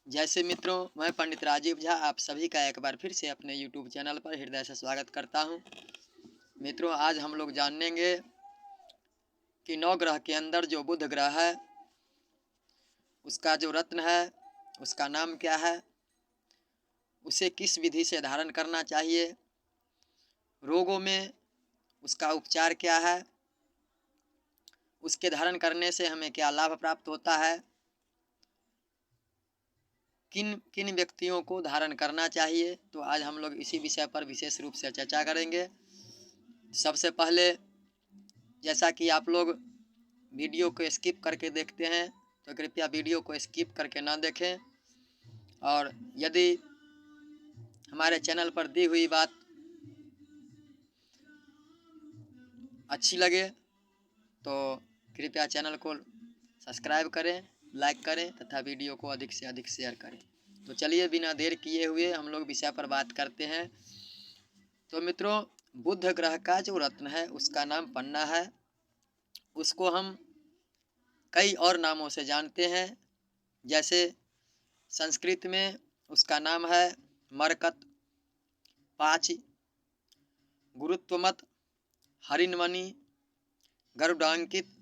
जैसे मित्रों, मैं पंडित राजीव झा आप सभी का एक बार फिर से अपने YouTube चैनल पर हृदय से स्वागत करता हूं। मित्रों, आज हम लोग जानेंगे कि नौ ग्रह के अंदर जो बुध ग्रह है उसका जो रत्न है उसका नाम क्या है, उसे किस विधि से धारण करना चाहिए, रोगों में उसका उपचार क्या है, उसके धारण करने से हमें क्या लाभ प्राप्त होता है, किन किन व्यक्तियों को धारण करना चाहिए। तो आज हम लोग इसी विषय पर विशेष रूप से चर्चा करेंगे। सबसे पहले, जैसा कि आप लोग वीडियो को स्किप करके देखते हैं तो कृपया वीडियो को स्किप करके ना देखें, और यदि हमारे चैनल पर दी हुई बात अच्छी लगे तो कृपया चैनल को सब्सक्राइब करें, लाइक करें तथा वीडियो को अधिक से अधिक शेयर करें। तो चलिए बिना देर किए हुए हम लोग विषय पर बात करते हैं। तो मित्रों, बुध ग्रह का जो रत्न है उसका नाम पन्ना है। उसको हम कई और नामों से जानते हैं। जैसे संस्कृत में उसका नाम है मरकत, पाची, गुरुत्वमत, हरिणमणि, गरुडांकित,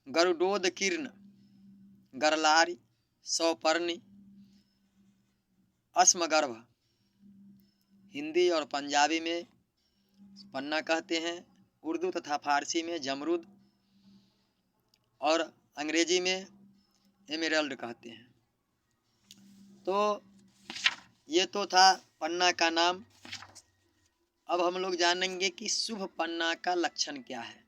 गरुडोदकीर्ण, गरलारी, सौपर्णी, अस्मगर्भ। हिंदी और पंजाबी में पन्ना कहते हैं, उर्दू तथा फारसी में जमरूद और अंग्रेजी में एमेरल्ड कहते हैं। तो ये तो था पन्ना का नाम। अब हम लोग जानेंगे कि शुभ पन्ना का लक्षण क्या है।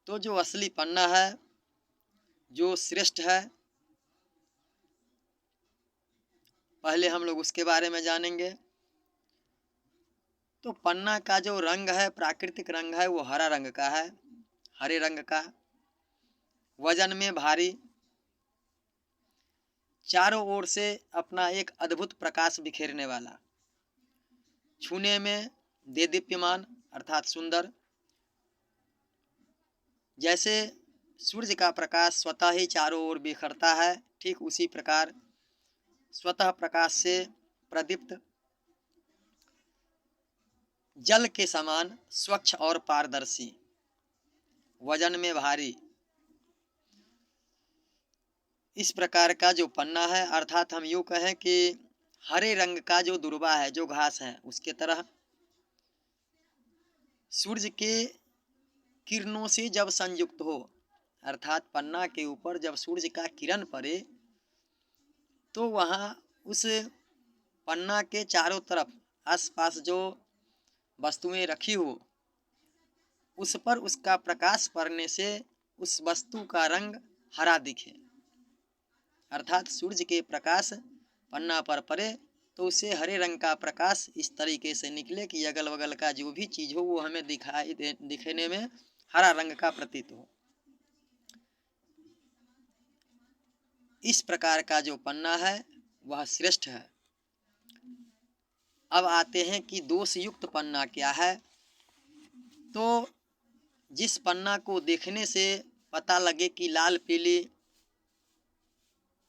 तो जो असली पन्ना है, जो श्रेष्ठ है, पहले हम लोग उसके बारे में जानेंगे। तो पन्ना का जो रंग है, प्राकृतिक रंग है, वो हरा रंग का है, हरे रंग का, वजन में भारी, चारों ओर से अपना एक अद्भुत प्रकाश बिखेरने वाला, छूने में देदीप्यमान अर्थात सुंदर। जैसे सूर्य का प्रकाश स्वतः ही चारों ओर बिखरता है, ठीक उसी प्रकार स्वतः प्रकाश से प्रदीप्त, जल के समान स्वच्छ और पारदर्शी, वजन में भारी, इस प्रकार का जो पन्ना है, अर्थात हम यूँ कहें कि हरे रंग का जो दुर्वा है, जो घास है, उसके तरह सूर्य के किरणों से जब संयुक्त हो, अर्थात पन्ना के ऊपर जब सूर्य का किरण पड़े तो वहाँ उस पन्ना के चारों तरफ आसपास जो वस्तुएं रखी हो उस पर उसका प्रकाश पड़ने से उस वस्तु का रंग हरा दिखे, अर्थात सूर्य के प्रकाश पन्ना पर पड़े तो उसे हरे रंग का प्रकाश इस तरीके से निकले कि अगल बगल का जो भी चीज़ हो वो हमें दिखने में हरा रंग का प्रतीत हो। इस प्रकार का जो पन्ना है वह श्रेष्ठ है। अब आते हैं कि दोष युक्त पन्ना क्या है। तो जिस पन्ना को देखने से पता लगे कि लाल पीली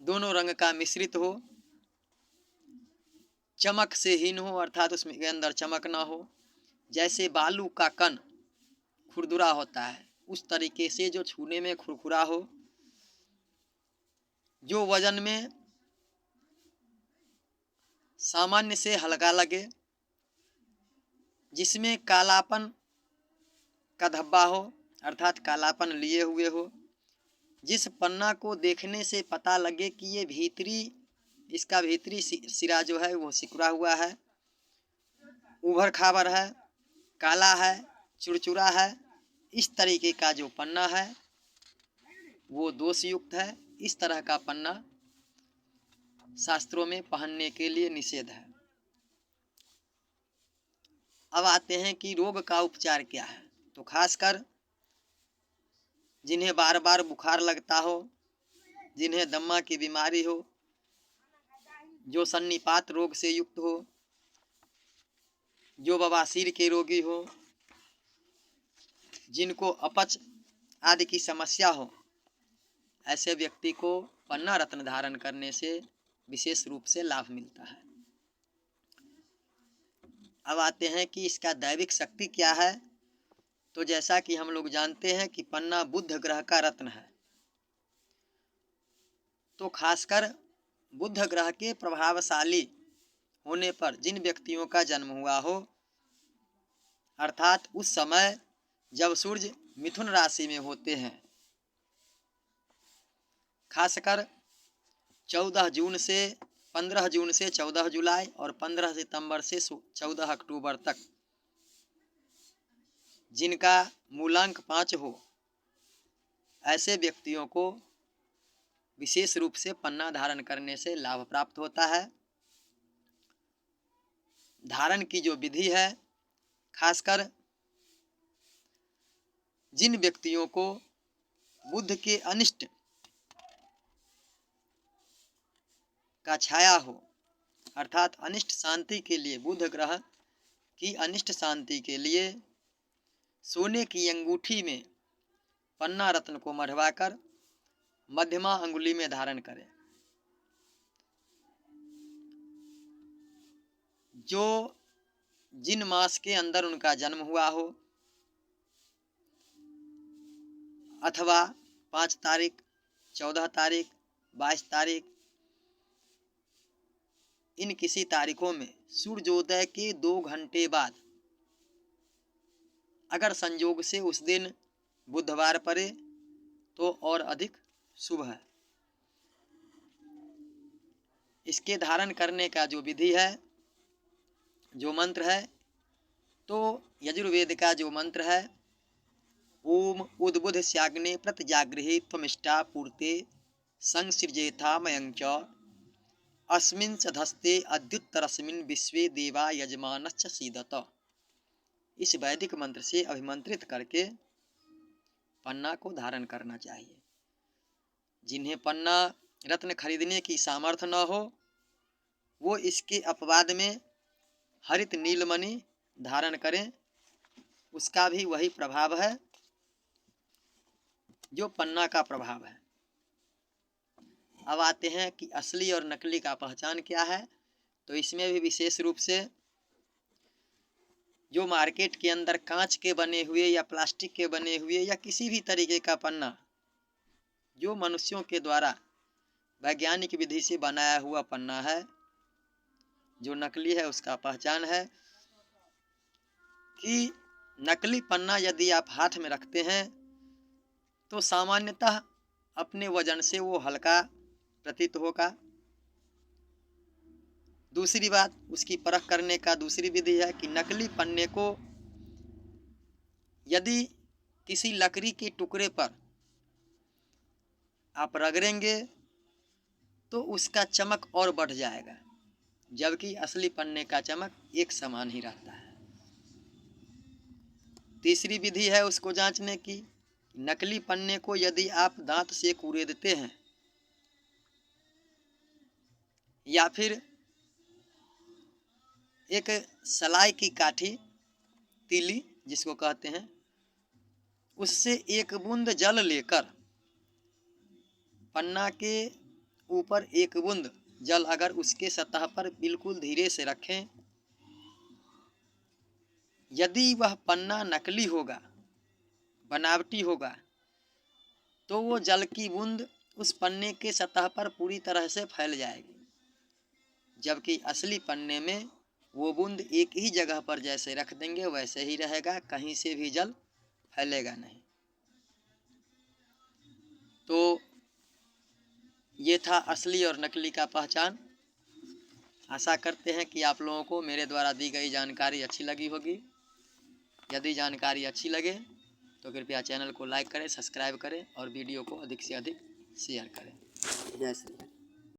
दोनों रंग का मिश्रित हो, चमक से हीन हो, अर्थात उसमें के अंदर चमक ना हो, जैसे बालू का कण खुरदुरा होता है उस तरीके से जो छूने में खुरखुरा हो, जो वजन में सामान्य से हल्का लगे, जिसमें कालापन का धब्बा हो, अर्थात कालापन लिए हुए हो, जिस पन्ना को देखने से पता लगे कि ये इसका भीतरी सिरा जो है वो सिकुड़ा हुआ है, उभर खाबर है, काला है, चुरचुरा है, इस तरीके का जो पन्ना है वो दोषयुक्त है। इस तरह का पन्ना शास्त्रों में पहनने के लिए निषेध है। अब आते हैं कि रोग का उपचार क्या है। तो खासकर जिन्हें बार बार बुखार लगता हो, जिन्हें दम्मा की बीमारी हो, जो सन्निपात रोग से युक्त हो, जो बवासीर के रोगी हो, जिनको अपच आदि की समस्या हो, ऐसे व्यक्ति को पन्ना रत्न धारण करने से विशेष रूप से लाभ मिलता है। अब आते हैं कि इसका दैविक शक्ति क्या है। तो जैसा कि हम लोग जानते हैं कि पन्ना बुध ग्रह का रत्न है, तो खासकर बुध ग्रह के प्रभावशाली होने पर जिन व्यक्तियों का जन्म हुआ हो, अर्थात उस समय जब सूर्य मिथुन राशि में होते हैं, खासकर 14 जून से 15 जून से 14 जुलाई और 15 सितंबर से 14 अक्टूबर तक, जिनका मूलांक 5 हो, ऐसे व्यक्तियों को विशेष रूप से पन्ना धारण करने से लाभ प्राप्त होता है। धारण की जो विधि है, खासकर जिन व्यक्तियों को बुध के अनिष्ट का छाया हो, अर्थात अनिष्ट शांति के लिए, बुध ग्रह की अनिष्ट शांति के लिए सोने की अंगूठी में पन्ना रत्न को मढ़वाकर मध्यमा अंगुली में धारण करें। जो जिन मास के अंदर उनका जन्म हुआ हो, अथवा 5 तारीख, 14 तारीख, 22 तारीख, इन किसी तारीखों में सूर्योदय के 2 घंटे बाद, अगर संयोग से उस दिन बुधवार पड़े तो और अधिक शुभ है। इसके धारण करने का जो विधि है, जो मंत्र है, तो यजुर्वेद का जो मंत्र है, ओम उद्बुध स्याग्ने प्रतजागृहे त्वमिष्टा पूर्ते संसृजेथा मयं च अस्मिन् सधस्ते अद्युत्तरस्मिन् विश्वे देवा यजमानश्च सीदत। इस वैदिक मंत्र से अभिमंत्रित करके पन्ना को धारण करना चाहिए। जिन्हें पन्ना रत्न खरीदने की सामर्थ्य न हो, वो इसके अपवाद में हरित नीलमणि धारण करें। उसका भी वही प्रभाव है जो पन्ना का प्रभाव है। अब आते हैं कि असली और नकली का पहचान क्या है। तो इसमें भी विशेष रूप से जो मार्केट के अंदर कांच के बने हुए या प्लास्टिक के बने हुए या किसी भी तरीके का पन्ना जो मनुष्यों के द्वारा वैज्ञानिक विधि से बनाया हुआ पन्ना है, जो नकली है, उसका पहचान है कि नकली पन्ना यदि आप हाथ में रखते हैं तो सामान्यतः अपने वजन से वो हल्का प्रतीत होगा। दूसरी बात, उसकी परख करने का दूसरी विधि है कि नकली पन्ने को यदि किसी लकड़ी के टुकड़े पर आप रगड़ेंगे तो उसका चमक और बढ़ जाएगा, जबकि असली पन्ने का चमक एक समान ही रहता है। तीसरी विधि है उसको जांचने की। नकली पन्ने को यदि आप दांत से कुरेदते हैं या फिर एक सलाई की काठी, तीली जिसको कहते हैं, उससे एक बूंद जल लेकर पन्ना के ऊपर एक बूंद जल अगर उसके सतह पर बिल्कुल धीरे से रखें, यदि वह पन्ना नकली होगा, बनावटी होगा, तो वो जल की बूंद उस पन्ने के सतह पर पूरी तरह से फैल जाएगी, जबकि असली पन्ने में वो बूंद एक ही जगह पर जैसे रख देंगे वैसे ही रहेगा, कहीं से भी जल फैलेगा नहीं। तो ये था असली और नकली का पहचान। आशा करते हैं कि आप लोगों को मेरे द्वारा दी गई जानकारी अच्छी लगी होगी। यदि जानकारी अच्छी लगे तो कृपया चैनल को लाइक करें, सब्सक्राइब करें और वीडियो को अधिक से अधिक शेयर करें। जय श्री राम।